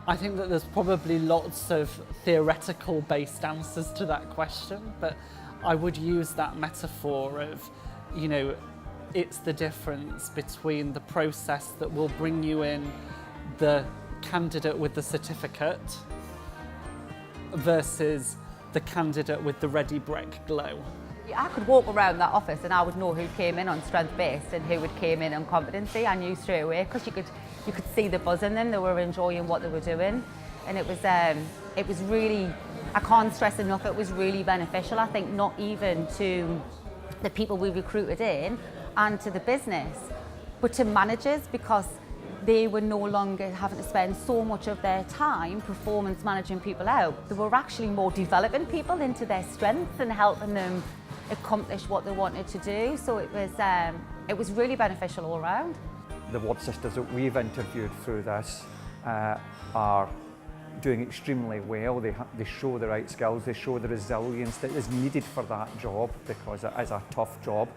I think that there's probably lots of theoretical based answers to that question, but I would use that metaphor of, it's the difference between the process that will bring you in the candidate with the certificate versus the candidate with the ready brick glow. I could walk around that office and I would know who came in on strength based and who came in on competency. I knew straight away because you could see the buzz in them. They were enjoying what they were doing, and it was really, I can't stress enough, it was really beneficial. I think not even to the people we recruited in and to the business, but to managers, because they were no longer having to spend so much of their time performance managing people out. They were actually more developing people into their strengths and helping them accomplish what they wanted to do. So it was really beneficial all around. The ward sisters that we've interviewed through this are doing extremely well. They show the right skills, they show the resilience that is needed for that job, because it is a tough job.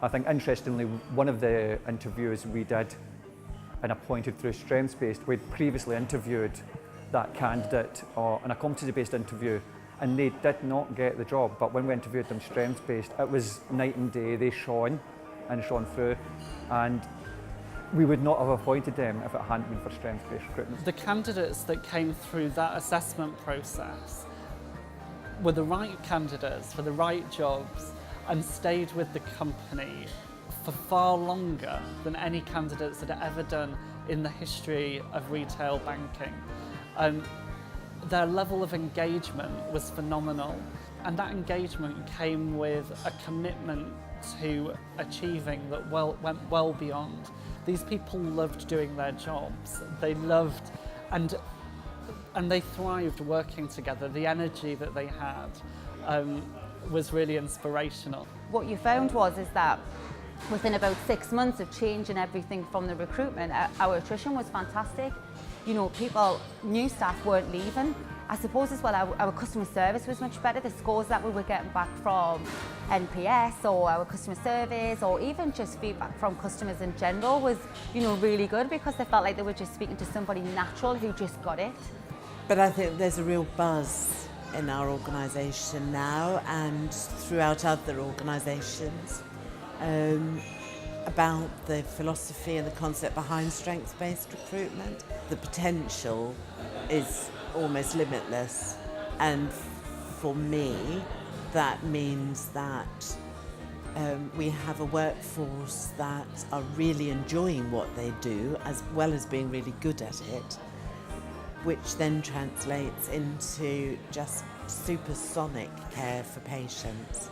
I think interestingly, one of the interviews we did and appointed through strengths-based, we'd previously interviewed that candidate in a competency-based interview, and they did not get the job. But when we interviewed them strengths-based, it was night and day. They shone through, and we would not have appointed them if it hadn't been for strengths-based recruitment. The candidates that came through that assessment process were the right candidates for the right jobs and stayed with the company for far longer than any candidates had ever done in the history of retail banking. Their level of engagement was phenomenal, and that engagement came with a commitment to achieving that went well beyond. These people loved doing their jobs. They loved and they thrived working together. The energy that they had was really inspirational. What you found is that within about 6 months of changing everything from the recruitment, our attrition was fantastic. New staff weren't leaving. I suppose as well our customer service was much better. The scores that we were getting back from NPS or our customer service, or even just feedback from customers in general, was really good, because they felt like they were just speaking to somebody natural who just got it. But I think there's a real buzz in our organisation now and throughout other organisations about the philosophy and the concept behind strengths-based recruitment. The potential is almost limitless, and for me that means that we have a workforce that are really enjoying what they do as well as being really good at it, which then translates into just supersonic care for patients.